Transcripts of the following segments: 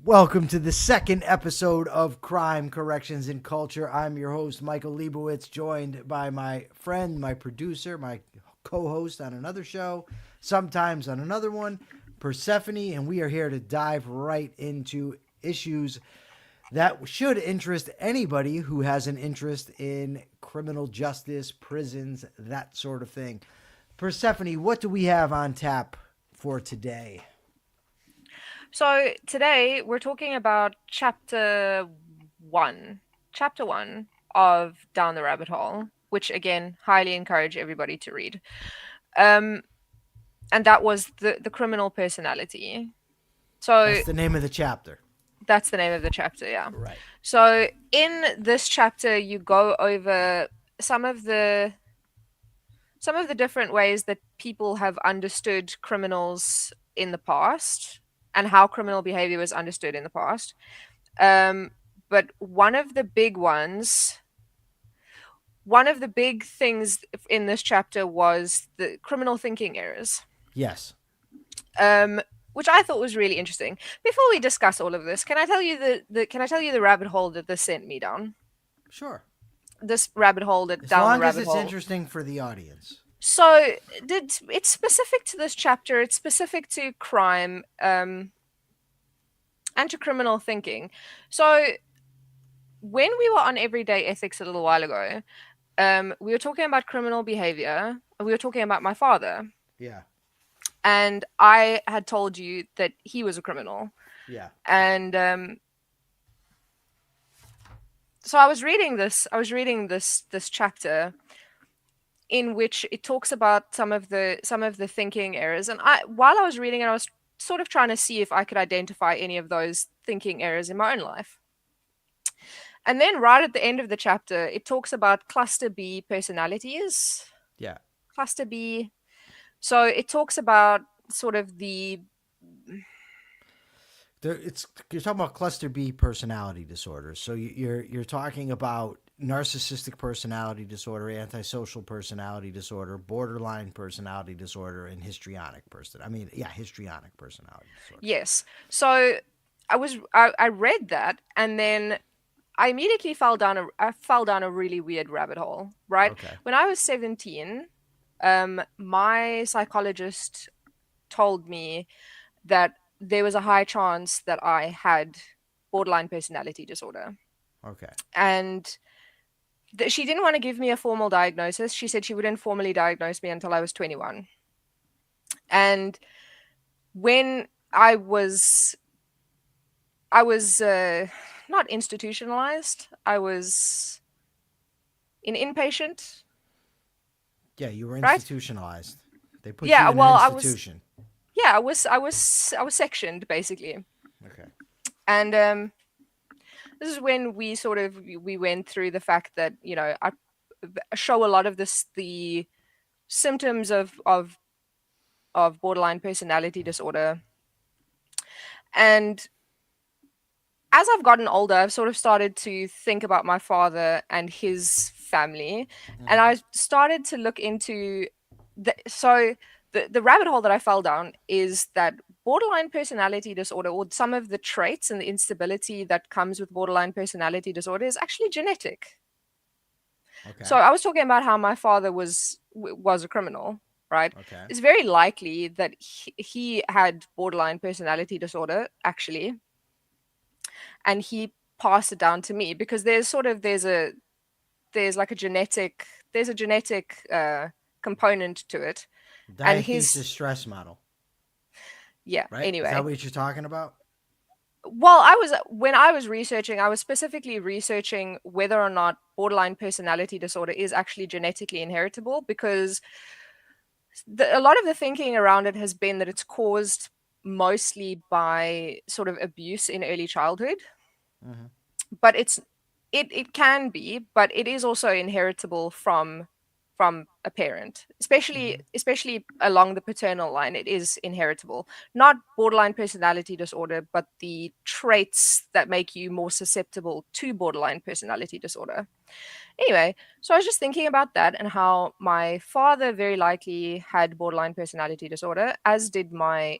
Welcome to the second episode of Crime, Corrections, and Culture. I'm your host, Michael Liebowitz, joined by my friend, my producer, my co-host on another show, sometimes on another one, Persephone, and we are here to dive right into issues that should interest anybody who has an interest in criminal justice, prisons, that sort of thing. Persephone, what do we have on tap for today? So today we're talking about chapter one of Down the Rabbit Hole, which again, highly encourage everybody to read. And that was the criminal personality. So That's the name of the chapter. that's the name of the chapter, yeah. Right. So in this chapter, you go over some of the different ways that people have understood criminals in the past and how criminal behavior was understood in the past. But one of the big things in this chapter was the criminal thinking errors, Yes. which I thought was really interesting. Before we discuss all of this, can I tell you the rabbit hole that this sent me down? Sure. This rabbit hole that As down the long as rabbit it's hole. interesting for the audience. So it's specific to this chapter. It's specific to crime and to criminal thinking. So when we were on Everyday Ethics a little while ago, we were talking about criminal behavior. We were talking about my father, Yeah. and I had told you that he was a criminal. Yeah. And so I was reading this chapter in which it talks about some of the thinking errors. And while I was reading it, I was sort of trying to see if I could identify any of those thinking errors in my own life. And then right at the end of the chapter, it talks about cluster B personalities. Yeah. Cluster B. So it talks about sort of the You're talking about cluster B personality disorders. So you're talking about narcissistic personality disorder, antisocial personality disorder, borderline personality disorder, and histrionic histrionic personality disorder. yes. So I read that, and then I immediately fell down a really weird rabbit hole. Right Okay. when I was 17, my psychologist told me that there was a high chance that I had borderline personality disorder. Okay. And she didn't want to give me a formal diagnosis. She said she wouldn't formally diagnose me until I was 21. And when I was not institutionalized. I was an inpatient, Yeah, you were right? institutionalized. They put you Yeah, in an well, I was institution. yeah, I was sectioned basically. Okay. And this is when we went through the fact that, I show a lot of the symptoms of borderline personality disorder. And as I've gotten older, I've sort of started to think about my father and his family, and Mm-hmm. I started to look into the rabbit hole that I fell down is that borderline personality disorder, or some of the traits and the instability that comes with borderline personality disorder, is actually genetic. So Okay. I was talking about how my father was a criminal, right? Okay. It's very likely that he had borderline personality disorder actually, and he passed it down to me because there's like a genetic component to it. And Diathesis stress model, yeah, right? Is that anyway. what you're talking about? Well, when I was researching, I was specifically researching whether or not borderline personality disorder is actually genetically inheritable, because a lot of the thinking around it has been that it's caused mostly by sort of abuse in early childhood. Mm-hmm. But it can be, but it is also inheritable from a parent, especially Mm-hmm. especially along the paternal line. It is inheritable, not borderline personality disorder, but the traits that make you more susceptible to borderline personality disorder. Anyway, so I was just thinking about that and how my father very likely had borderline personality disorder, as did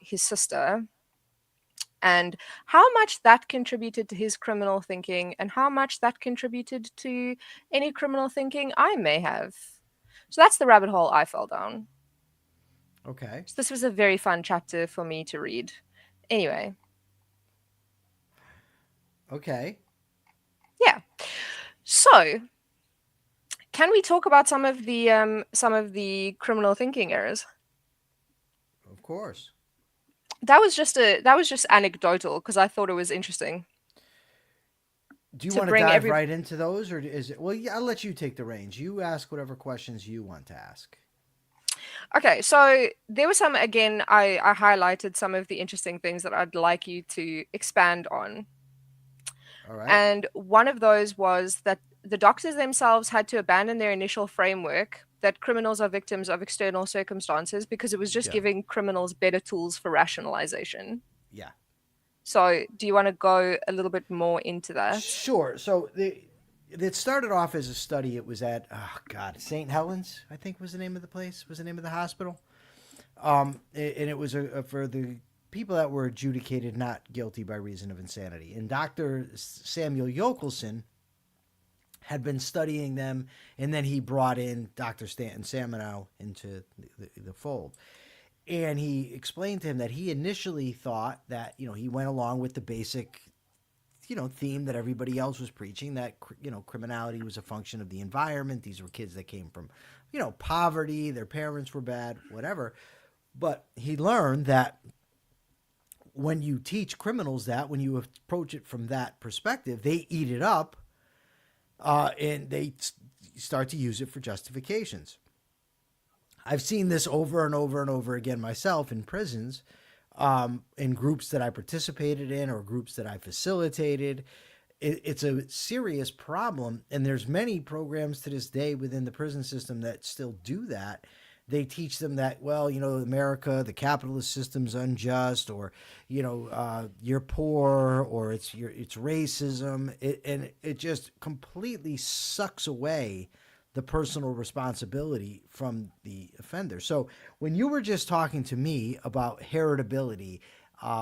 his sister. and how much that contributed to his criminal thinking and how much that contributed to any criminal thinking I may have. So that's the rabbit hole I fell down. Okay. So this was a very fun chapter for me to read. Anyway, Okay. yeah. So, can we talk about some of the criminal thinking errors? Of course. That was just anecdotal because I thought it was interesting Do you to want to bring dive every. right into those, or is it? Well, yeah, I'll let you take the reins. You ask whatever questions you want to ask. Okay, so there were some again. I highlighted some of the interesting things that I'd like you to expand on, All right. and one of those was that the doctors themselves had to abandon their initial framework that criminals are victims of external circumstances because it was just Yeah. giving criminals better tools for rationalization. Yeah. So, do you want to go a little bit more into that? Sure. So it started off as a study. It was at St. Helens, I think was the name of the place. Was the name of the hospital. And it was for the people that were adjudicated not guilty by reason of insanity. And Dr. Samuel Yochelson had been studying them, and then he brought in Dr. Stanton Samenow into the fold. And he explained to him that he initially thought that, he went along with the basic, theme that everybody else was preaching, that, criminality was a function of the environment. These were kids that came from, poverty, their parents were bad, whatever. But he learned that when you teach criminals that, when you approach it from that perspective, they eat it up, and they start to use it for justifications. I've seen this over and over and over again myself in prisons, in groups that I participated in or groups that I facilitated. It's a serious problem, and there's many programs to this day within the prison system that still do that. They teach them that, well, America, the capitalist system's unjust, or you're poor, or it's racism, and it just completely sucks away the personal responsibility from the offender. So when you were just talking to me about heritability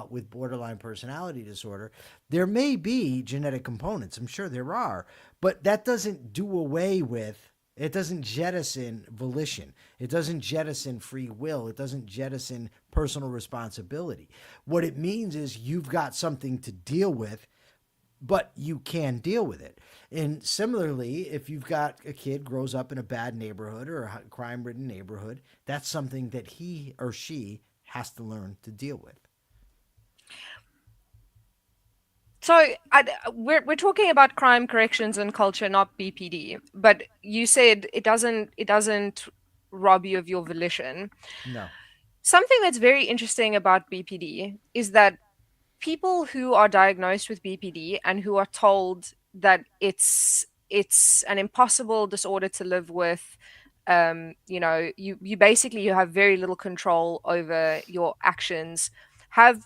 with borderline personality disorder, there may be genetic components. I'm sure there are, but that doesn't do away with. It doesn't jettison volition. It doesn't jettison free will. It doesn't jettison personal responsibility. What it means is you've got something to deal with, but you can deal with it. And similarly, if you've got a kid grows up in a bad neighborhood or a crime-ridden neighborhood, that's something that he or she has to learn to deal with. So, we're talking about crime corrections and culture, not BPD. But you said it doesn't rob you of your volition. No. Something that's very interesting about BPD is that people who are diagnosed with BPD and who are told that it's an impossible disorder to live with, you basically you have very little control over your actions, have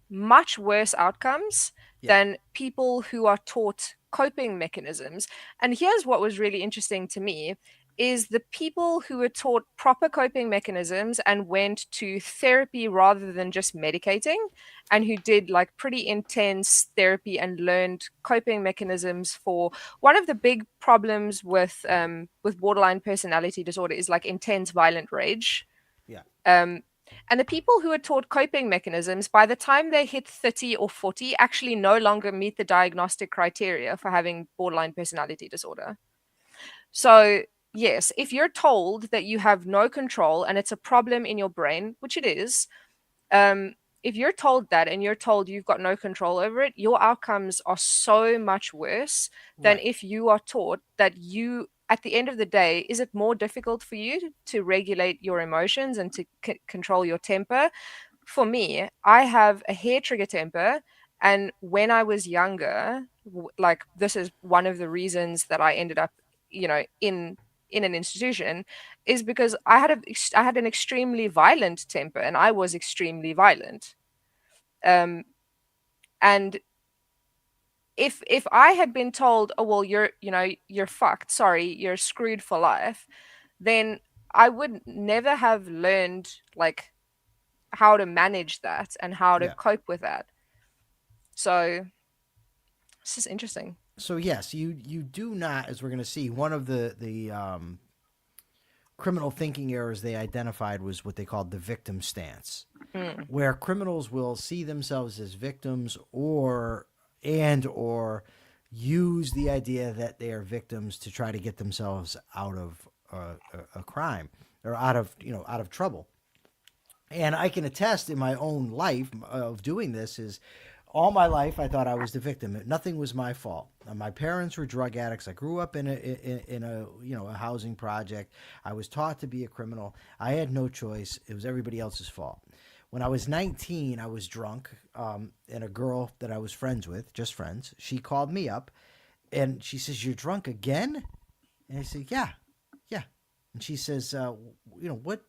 much worse outcomes Yeah. than people who are taught coping mechanisms. And here's what was really interesting to me is the people who were taught proper coping mechanisms and went to therapy rather than just medicating, and who did like pretty intense therapy and learned coping mechanisms for one of the big problems with borderline personality disorder is like intense violent rage. Yeah. um, and the people who are taught coping mechanisms, by the time they hit 30 or 40, actually no longer meet the diagnostic criteria for having borderline personality disorder. So, yes, if you're told that you have no control and it's a problem in your brain, which it is, um, if you're told that and you're told you've got no control over it, your outcomes are so much worse than Right. if you are taught that at the end of the day, is it more difficult for you to regulate your emotions and to control your temper? For me, I have a hair trigger temper. And when I was younger, like this is one of the reasons that I ended up, in an institution, is because I had an extremely violent temper and I was extremely violent. Um, and if I had been told, oh well, you're fucked, sorry, you're screwed for life, then I would never have learned like how to manage that and how to Yeah. cope with that. So this is interesting. So yes, you do not, as we're going to see, one of the criminal thinking errors they identified was what they called the victim stance, Mm. where criminals will see themselves as victims or use the idea that they are victims to try to get themselves out of a crime or out of trouble. And I can attest in my own life of doing this is all my life I thought I was the victim. Nothing was my fault. My parents were drug addicts. I grew up in a housing project. I was taught to be a criminal. I had no choice. It was everybody else's fault. When I was 19, I was drunk, and a girl that I was friends with, just friends, she called me up, and she says, "You're drunk again?" And I said, "Yeah, yeah." And she says,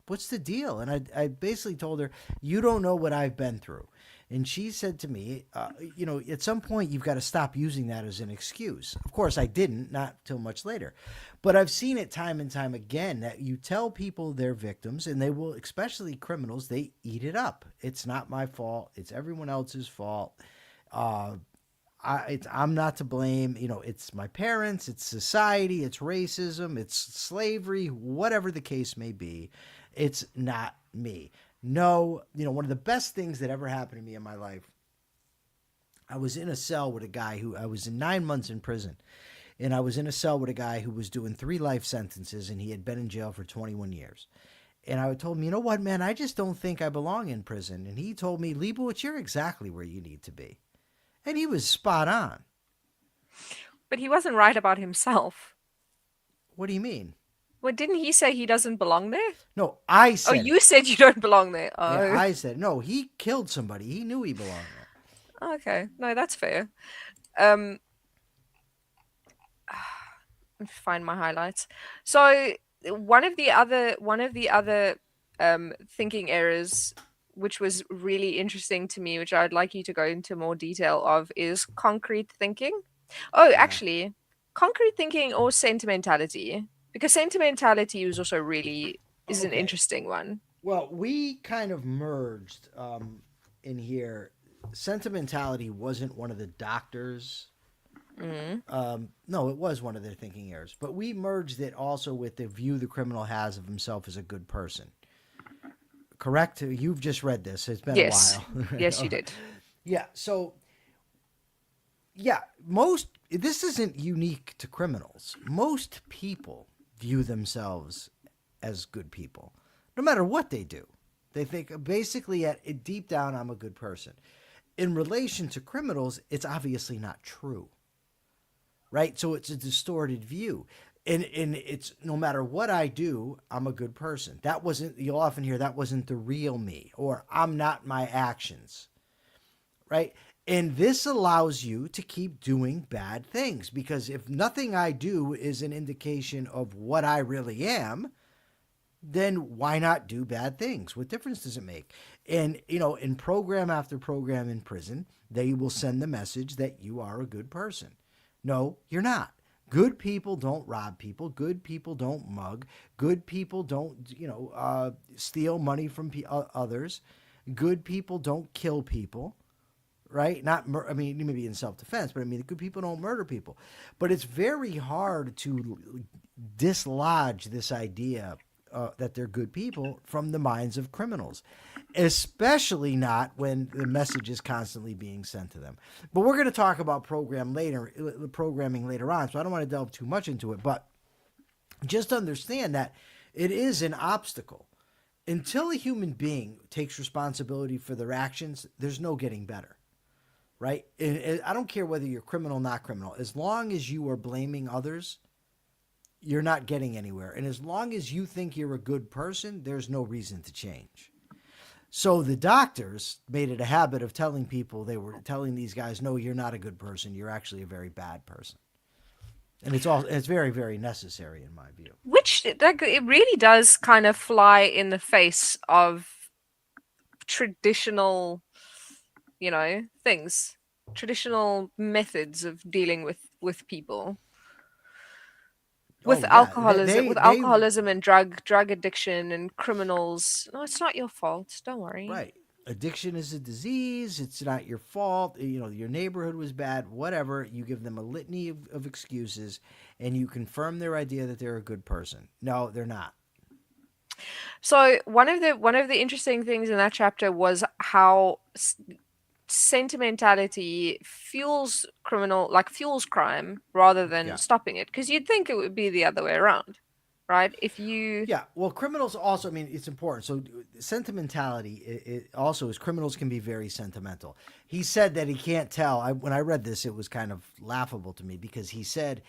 what's the deal? And I basically told her, "You don't know what I've been through." And she said to me, at some point you've got to stop using that as an excuse. Of course, I didn't, not till much later. But I've seen it time and time again that you tell people they're victims, and they will, especially criminals, they eat it up. It's not my fault. It's everyone else's fault. Uh, I'm not to blame. It's my parents, it's society, it's racism, it's slavery, whatever the case may be. It's not me. No, one of the best things that ever happened to me in my life, I was in a cell with a guy who I was in 9 months in prison. And I was in a cell with a guy who was doing 3 life sentences, and he had been in jail for 21 years. And I told him, "You know what, man, I just don't think I belong in prison." And he told me, "Liebowitz, you're exactly where you need to be." And he was spot on. But he wasn't right about himself. What do you mean? Well, didn't he say he doesn't belong there? No, I Oh, said it. you said you don't belong there. Yeah, Oh, I said it. No, he killed somebody. He knew he belonged okay. No, that's fair. Um, let me find my highlights. So one of the other thinking errors, which was really interesting to me, which I'd like you to go into more detail of, is concrete thinking. Oh, there. actually, concrete thinking or sentimentality, because sentimentality is also really is an Okay. interesting one. Well, we kind of merged in here. Sentimentality wasn't one of the doctors. Mm. No, it was one of their thinking errors. But we merged it also with the view the criminal has of himself as a good person. Correct? You've just read this. It's been a Yes, while. yes, you did. Yeah. So, yeah, most, this isn't unique to criminals. Most people view themselves as good people, no matter what they do. They think basically at deep down, I'm a good person. In relation to criminals, it's obviously not true, right? So it's a distorted view. And it's no matter what I do, I'm a good person. That wasn't, you'll often hear that wasn't the real me, or I'm not my actions, right? And this allows you to keep doing bad things because if nothing I do is an indication of what I really am, then why not do bad things? What difference does it make? And, in program after program in prison, they will send the message that you are a good person. No, you're not. Good people don't rob people. Good people don't mug. Good people don't, steal money from others. Good people don't kill people, right? Not, I mean, maybe in self-defense, but I mean, good people don't murder people. But it's very hard to dislodge this idea that they're good people from the minds of criminals, especially not when the message is constantly being sent to them. But we're going to talk about programming later on, so I don't want to delve too much into it. But just understand that it is an obstacle. Until a human being takes responsibility for their actions, there's no getting better, right? And I don't care whether you're criminal, not criminal. As long as you are blaming others, you're not getting anywhere. And as long as you think you're a good person, there's no reason to change. So the doctors made it a habit of telling people, they were telling these guys, "No, you're not a good person. You're actually a very bad person." And it's very, very necessary in my view. Which like it really does kind of fly in the face of traditional, things, traditional methods of dealing with people. Oh With yeah, alcoholism, with alcoholism and drug addiction and criminals. No, it's not your fault. Don't worry. right. addiction is a disease. It's not your fault. Your neighborhood was bad, whatever. You give them a litany of excuses and you confirm their idea that they're a good person. No, they're not. So one of the interesting things in that chapter was how sentimentality fuels crime rather than Yeah. stopping it. Because you'd think it would be the other way around, right? If you Yeah, well, criminals also, I mean, it's important. So, sentimentality it also is criminals can be very sentimental. He said that he can't tell. When I read this, it was kind of laughable to me because he said,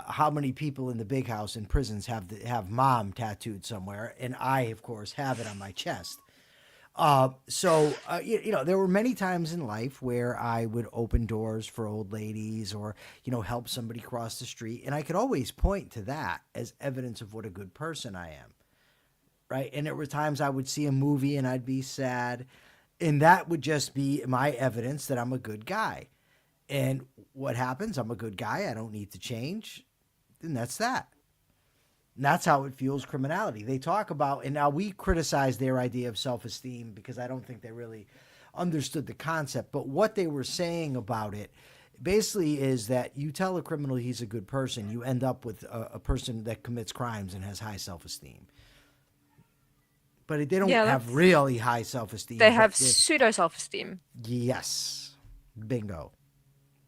how many people in the big house in prisons have mom tattooed somewhere, and I, of course, have it on my chest. There were many times in life where I would open doors for old ladies or, help somebody cross the street. And I could always point to that as evidence of what a good person I am. Right. And there were times I would see a movie and I'd be sad. And that would just be my evidence that I'm a good guy. And what happens? I'm a good guy. I don't need to change. And that's that. And that's how it fuels criminality. They talk about, and now we criticize their idea of self-esteem because I don't think they really understood the concept. But what they were saying about it basically is that you tell a criminal he's a good person, you end up with a person that commits crimes and has high self-esteem. But they don't have really high self-esteem. They have pseudo self-esteem. Yes. Bingo.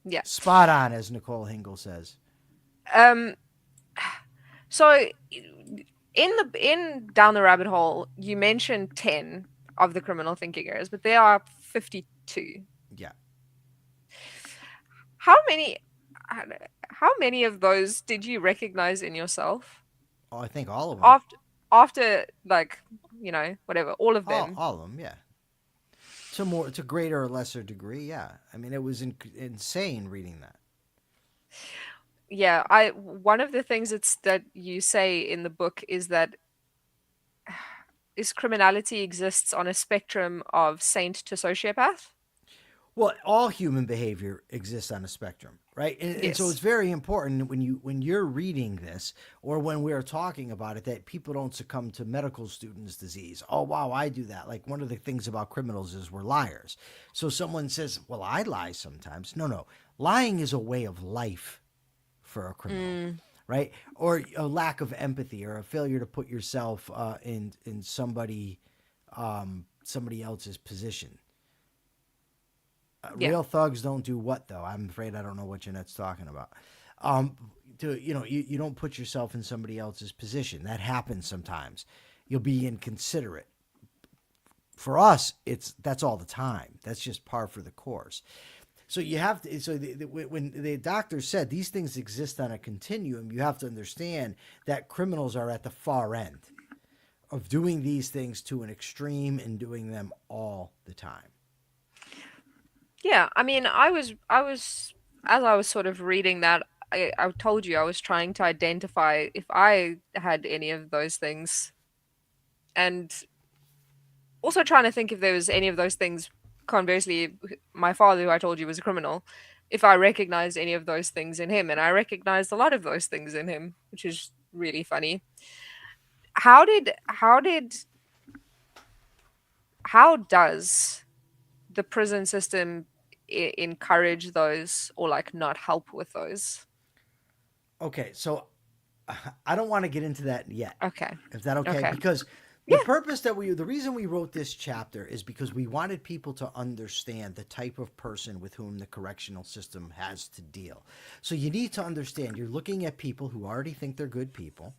Yeah. Spot on, as Nicole Hingle says. So in Down the Rabbit Hole, you mentioned 10 of the criminal thinking errors, but there are 52. Yeah. How many of those did you recognize in yourself? Oh, I think all of them. After whatever, all of them. All of them, yeah. To a greater or lesser degree, yeah. I mean, it was insane reading that. Yeah, one of the things that you say in the book is that criminality exists on a spectrum of saint to sociopath. Well, all human behavior exists on a spectrum, right? And so it's very important when you're reading this or when we're talking about it that people don't succumb to medical students' disease. Oh, wow, I do that. Like one of the things about criminals is we're liars. So someone says, well, I lie sometimes. No. Lying is a way of life for a criminal, right? Or a lack of empathy or a failure to put yourself in somebody else's position. Real thugs don't do what though? I'm afraid I don't know what Jeanette's talking about. You don't put yourself in somebody else's position. That happens sometimes. You'll be inconsiderate. For us, that's all the time. That's just par for the course. So you have to. So when the doctor said these things exist on a continuum, you have to understand that criminals are at the far end of doing these things to an extreme and doing them all the time. Yeah, I mean, I was as I was sort of reading that, I told you I was trying to identify if I had any of those things, and also trying to think if there was any of those things. Conversely, my father, who I told you was a criminal, if I recognized any of those things in him, and I recognized a lot of those things in him, which is really funny. How does the prison system encourage those or like not help with those? Okay, so I don't want to get into that yet. Okay. Is that okay? Okay. Because the reason we wrote this chapter is because we wanted people to understand the type of person with whom the correctional system has to deal. So you need to understand you're looking at people who already think they're good people.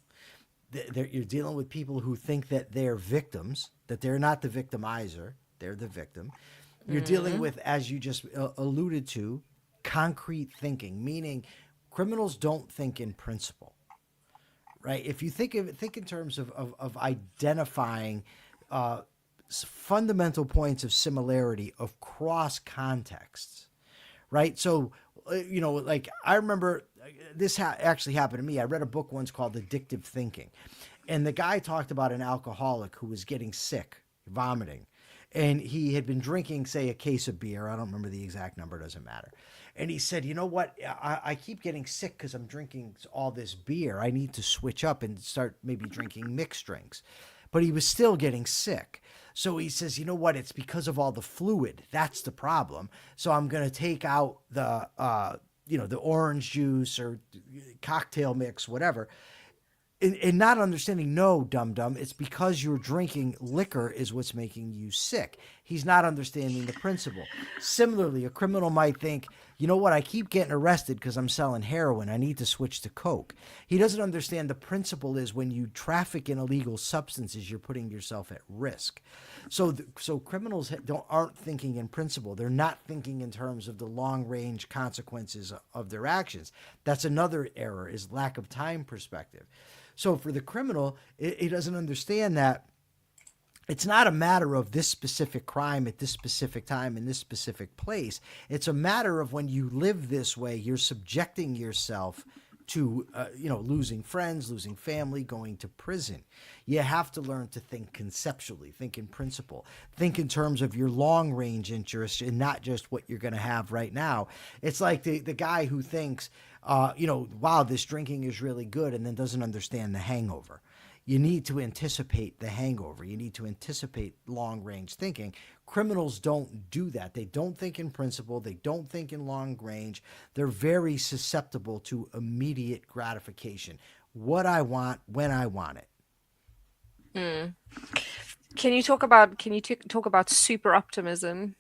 You're dealing with people who think that they're victims, that they're not the victimizer, they're the victim. You're dealing with, as you just alluded to, concrete thinking, meaning criminals don't think in principle, right? If you think in terms of identifying fundamental points of similarity across contexts, right? So, like I remember this actually happened to me. I read a book once called Addictive Thinking, and the guy talked about an alcoholic who was getting sick, vomiting. And he had been drinking, say, a case of beer. I don't remember the exact number. It doesn't matter. And he said, you know what? I keep getting sick because I'm drinking all this beer. I need to switch up and start maybe drinking mixed drinks. But he was still getting sick. So he says, you know what? It's because of all the fluid. That's the problem. So I'm going to take out the orange juice or cocktail mix, whatever. And not understanding, no, dum dum, it's because you're drinking liquor is what's making you sick. He's not understanding the principle. Similarly, a criminal might think, you know what, I keep getting arrested because I'm selling heroin. I need to switch to coke. He doesn't understand the principle is when you traffic in illegal substances, you're putting yourself at risk. So criminals aren't thinking in principle. They're not thinking in terms of the long range consequences of their actions. That's another error, is lack of time perspective. So for the criminal, he doesn't understand that it's not a matter of this specific crime at this specific time in this specific place. It's a matter of when you live this way, you're subjecting yourself to, losing friends, losing family, going to prison. You have to learn to think conceptually, think in principle, think in terms of your long range interests and not just what you're going to have right now. It's like the guy who thinks, wow, this drinking is really good, and then doesn't understand the hangover. You need to anticipate the hangover. You need to anticipate long range thinking. Criminals don't do that. They don't think in principle. They don't think in long range. They're very susceptible to immediate gratification. What I want, when I want it. Can you talk about super optimism?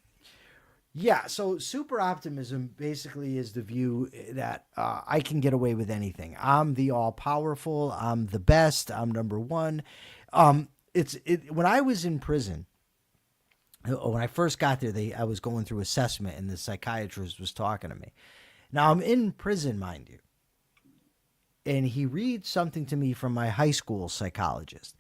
Yeah, so super optimism basically is the view that I can get away with anything. I'm the all powerful. I'm the best. I'm number one. When I was in prison, when I first got there, I was going through assessment, and the psychiatrist was talking to me. Now I'm in prison, mind you, and he reads something to me from my high school psychologist.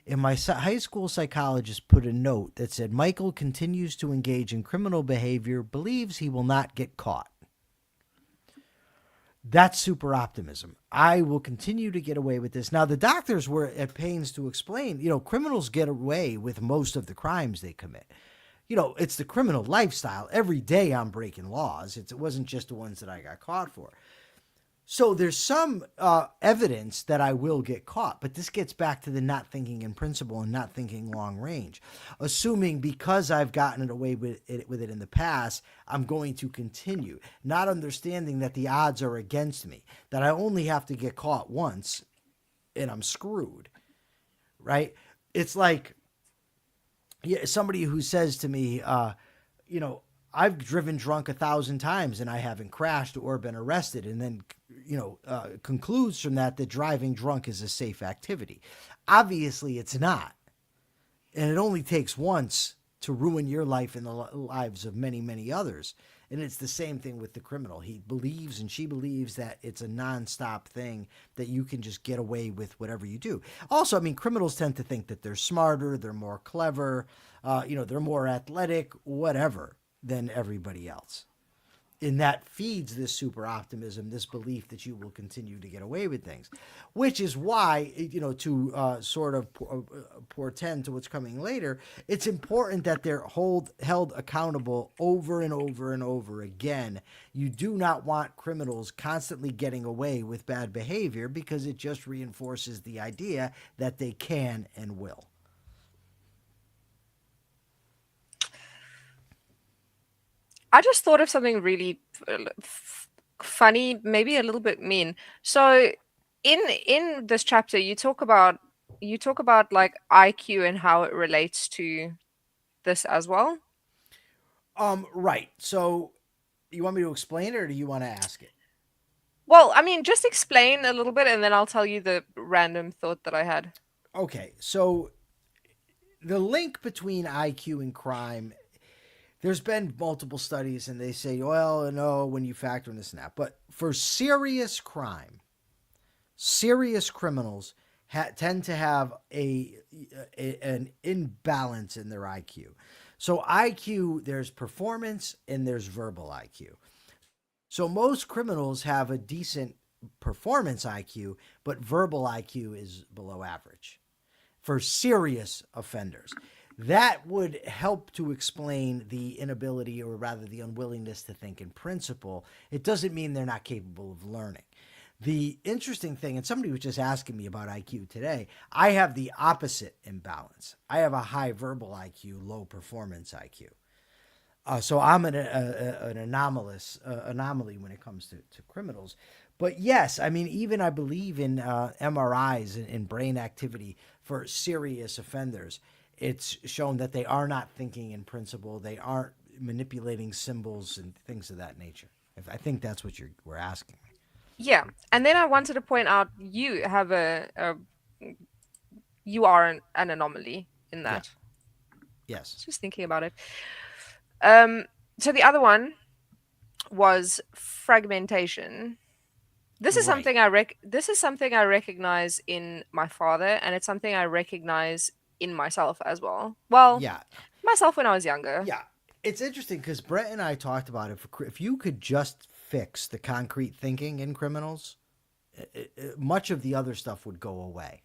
And my high school psychologist put a note that said, Michael continues to engage in criminal behavior, believes he will not get caught. That's super optimism. I will continue to get away with this. Now, the doctors were at pains to explain, criminals get away with most of the crimes they commit. It's the criminal lifestyle. Every day I'm breaking laws. It wasn't just the ones that I got caught for. So there's some evidence that I will get caught, but this gets back to the not thinking in principle and not thinking long range. Assuming because I've gotten away with it in the past, I'm going to continue. Not understanding that the odds are against me, that I only have to get caught once and I'm screwed, right? It's like somebody who says to me, I've driven drunk 1,000 times and I haven't crashed or been arrested, and then concludes from that driving drunk is a safe activity. Obviously, it's not. And it only takes once to ruin your life and the lives of many, many others. And it's the same thing with the criminal. He believes and she believes that it's a nonstop thing, that you can just get away with whatever you do. Also, criminals tend to think that they're smarter, they're more clever, they're more athletic, whatever, than everybody else. And that feeds this super optimism, this belief that you will continue to get away with things, which is why, to sort of portend to what's coming later, it's important that they're held accountable over and over and over again. You do not want criminals constantly getting away with bad behavior, because it just reinforces the idea that they can and will. I just thought of something really funny, maybe a little bit mean. So in this chapter, you talk about like IQ and how it relates to this as well. Right. So you want me to explain it, or do you want to ask it? Well, just explain a little bit, and then I'll tell you the random thought that I had. Okay. So the link between IQ and crime, there's been multiple studies, and they say, well, no, when you factor in this and that. But for serious crime, serious criminals tend to have an imbalance in their IQ. So IQ, there's performance and there's verbal IQ. So most criminals have a decent performance IQ, but verbal IQ is below average for serious offenders. That would help to explain the inability, or rather the unwillingness, to think in principle. It doesn't mean they're not capable of learning. The interesting thing, and somebody was just asking me about IQ today, I have the opposite imbalance. I have a high verbal IQ, low performance IQ. So I'm an anomaly when it comes to criminals. But yes, I mean, even I believe in MRIs in brain activity for serious offenders. It's shown that they are not thinking in principle. They aren't manipulating symbols and things of that nature. I think that's what we're asking. Yeah. And then I wanted to point out you have you are an anomaly in Yeah. that. Yes. Just thinking about it. Um, so the other one was fragmentation. Right. This is something I recognize in my father, and it's something I recognize in myself as well. Well, Yeah. myself when I was younger. Yeah. It's interesting because Brett and I talked about it. If you could just fix the concrete thinking in criminals, much of the other stuff would go away.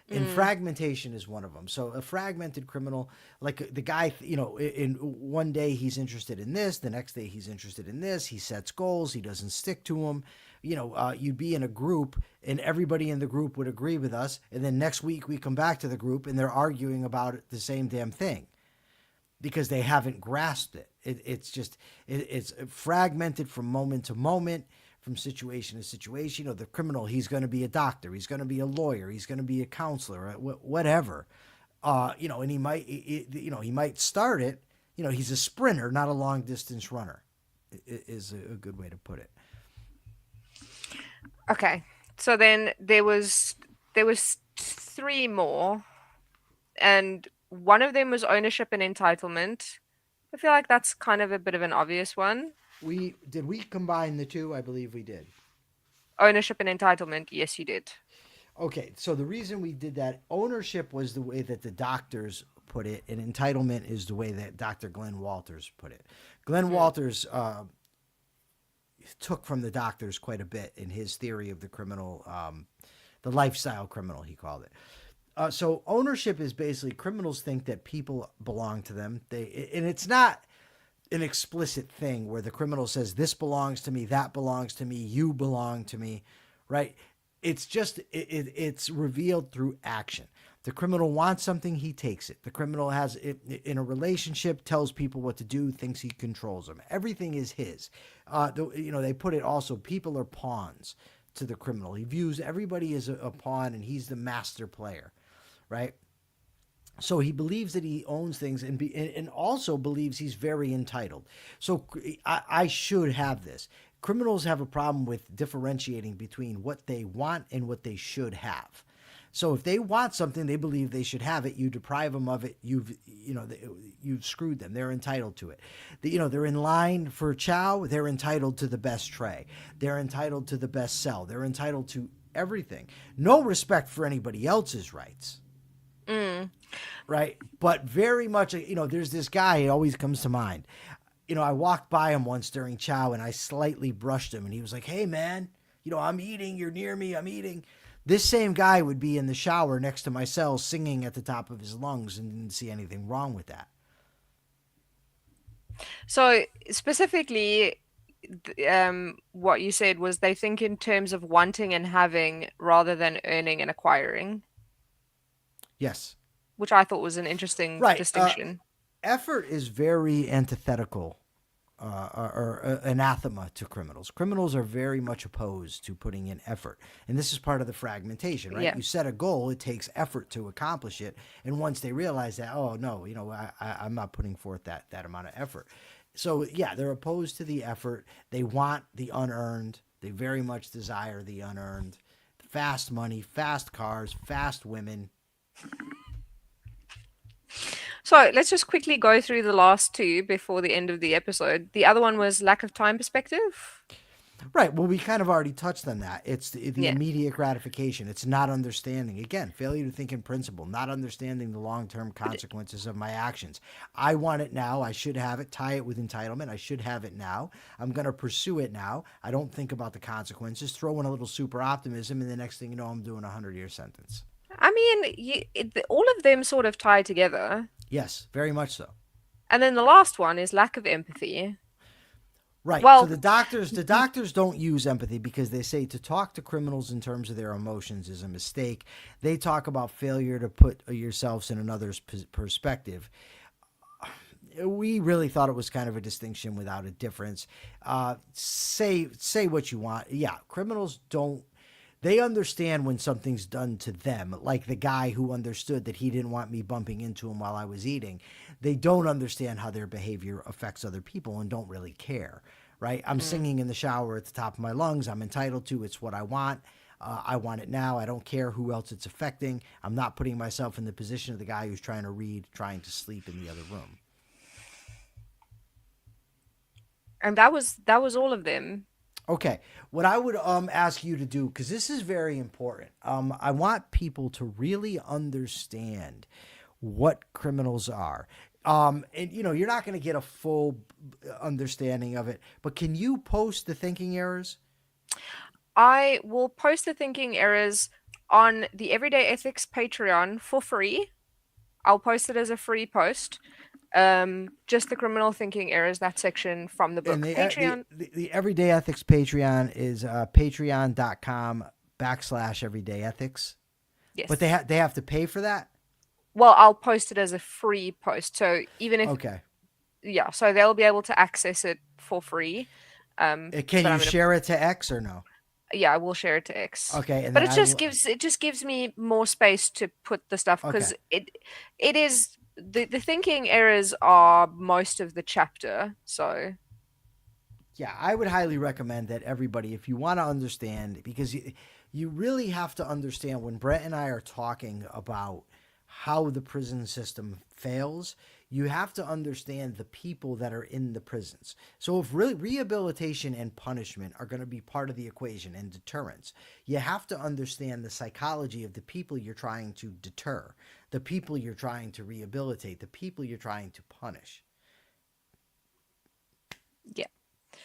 And Mm, fragmentation is one of them. So a fragmented criminal, like the guy, in one day he's interested in this, the next day he's interested in this. He sets goals, he doesn't stick to them. You'd be in a group, and everybody in the group would agree with us, and then next week we come back to the group, and they're arguing about the same damn thing because they haven't grasped it. It's fragmented from moment to moment, from situation to situation. The criminal, he's going to be a doctor, he's going to be a lawyer, he's going to be a counselor, whatever. And he might start it. He's a sprinter, not a long distance runner. Is a good way to put it. okay. So then there was three more, and one of them was ownership and entitlement. I feel like that's kind of a bit of an obvious one. We combine the two? I believe we did. Ownership and entitlement. Yes, you did. Okay, so the reason we did that, ownership was the way that the doctors put it, and entitlement is the way that Dr. Glenn Walters put it. Glenn Mm. Walters took from the doctors quite a bit in his theory of the criminal, the lifestyle criminal, he called it. So ownership is basically criminals think that people belong to them. And it's not an explicit thing where the criminal says this belongs to me, that belongs to me, you belong to me, right? It's just it's revealed through action. The criminal wants something, he takes it. The criminal has it in a relationship, tells people what to do, thinks he controls them. Everything is his. They put it also, people are pawns to the criminal. He views everybody as a pawn, and he's the master player, right? So he believes that he owns things, and also believes he's very entitled. So I should have this. Criminals have a problem with differentiating between what they want and what they should have. So if they want something, they believe they should have it. You deprive them of it, you've screwed them. They're entitled to it. They're in line for chow. They're entitled to the best tray. They're entitled to the best cell. They're entitled to everything. No respect for anybody else's rights. Mm. Right. But very much, there's this guy, he always comes to mind. I walked by him once during chow, and I slightly brushed him, and he was like, "Hey man, I'm eating, you're near me, I'm eating." This same guy would be in the shower next to my cell singing at the top of his lungs, and didn't see anything wrong with that. So specifically, what you said was they think in terms of wanting and having rather than earning and acquiring, Yes. which I thought was an interesting Right. distinction. Effort is very antithetical or anathema to criminals. Criminals are very much opposed to putting in effort. And this is part of the fragmentation, right? Yeah. You set a goal, it takes effort to accomplish it. And once they realize that, oh, no, I'm not putting forth that amount of effort. So, yeah, they're opposed to the effort. They want the unearned. They very much desire the unearned. Fast money, fast cars, fast women. So let's just quickly go through the last two before the end of the episode. The other one was lack of time perspective. Right. Well, we kind of already touched on that. It's the Yeah. immediate gratification. It's not understanding. Again, failure to think in principle, not understanding the long term consequences of my actions. I want it now. I should have it. Tie it with entitlement. I should have it now. I'm going to pursue it now. I don't think about the consequences. Throw in a little super optimism, and the next thing you know, I'm doing a 100-year sentence. I mean, all of them sort of tie together. Yes, very much so. And then the last one is lack of empathy. Right. So Well, the doctors don't use empathy because they say to talk to criminals in terms of their emotions is a mistake. They talk about failure to put yourselves in another's perspective. We really thought it was kind of a distinction without a difference. Say what you want. Yeah, criminals don't. They understand when something's done to them, like the guy who understood that he didn't want me bumping into him while I was eating. They don't understand how their behavior affects other people and don't really care, right? I'm mm, singing in the shower at the top of my lungs. I'm entitled to. It's what I want. I want it now. I don't care who else it's affecting. I'm not putting myself in the position of the guy who's trying to read, trying to sleep in the other room. and that was all of them. Okay, what I would ask you to do, because this is very important, I want people to really understand what criminals are. And you're not going to get a full understanding of it, but can you post the thinking errors? I will post the thinking errors on the Everyday Ethics Patreon for free. I'll post it as a free post. Just the criminal thinking errors, that section from the And book. Patreon. the Everyday Ethics Patreon is patreon.com/everyday ethics. But Yes. they have to pay for that? Well, I'll post it as a free post. So even if, Okay. yeah, so they'll be able to access it for free. Can But you I'm gonna, share it to X or no? yeah, I will share it to X. Okay, and But then it just gives me more space to put the stuff okay. because it is the thinking errors are most of the chapter. So Yeah, I would highly recommend that everybody, if you want to understand, because you really have to understand when Brett and I are talking about how the prison system fails, you have to understand the people that are in the prisons. So if really rehabilitation and punishment are going to be part of the equation and deterrence, you have to understand the psychology of the people you're trying to deter, the people you're trying to rehabilitate, the people you're trying to punish. yeah.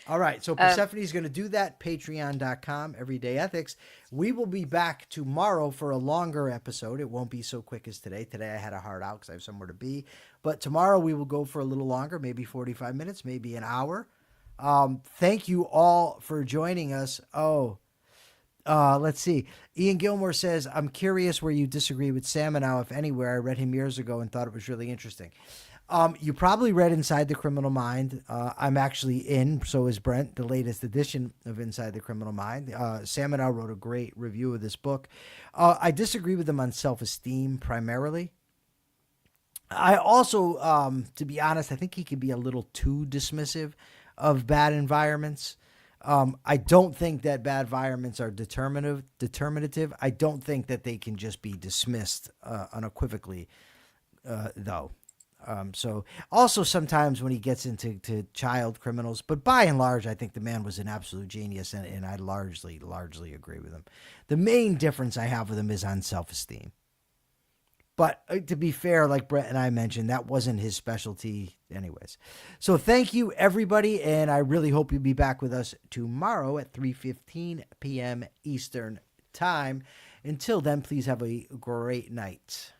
All right, so Um, Persephone's going to do that. Patreon.com, Everyday Ethics. We will be back tomorrow for a longer episode. It won't be so quick as today. Today I had a hard out because I have somewhere to be. But tomorrow we will go for a little longer, maybe 45 minutes, maybe an hour. Thank you all for joining us. Let's see. Ian Gilmore says, I'm curious where you disagree with Samenow, if anywhere. I read him years ago and thought it was really interesting. You probably read Inside the Criminal Mind. I'm actually in, so is Brent, the latest edition of Inside the Criminal Mind. Samenow wrote a great review of this book. I disagree with him on self-esteem primarily. I also, to be honest, I think he could be a little too dismissive of bad environments. I don't think that bad environments are determinative. I don't think that they can just be dismissed unequivocally, though. So also sometimes when he gets into child criminals, but by and large, I think the man was an absolute genius, and I largely agree with him. The main difference I have with him is on self-esteem. But to be fair, like Brett and I mentioned, that wasn't his specialty anyways. So thank you, everybody, and I really hope you'll be back with us tomorrow at 3:15 p.m. Eastern Time. Until then, please have a great night.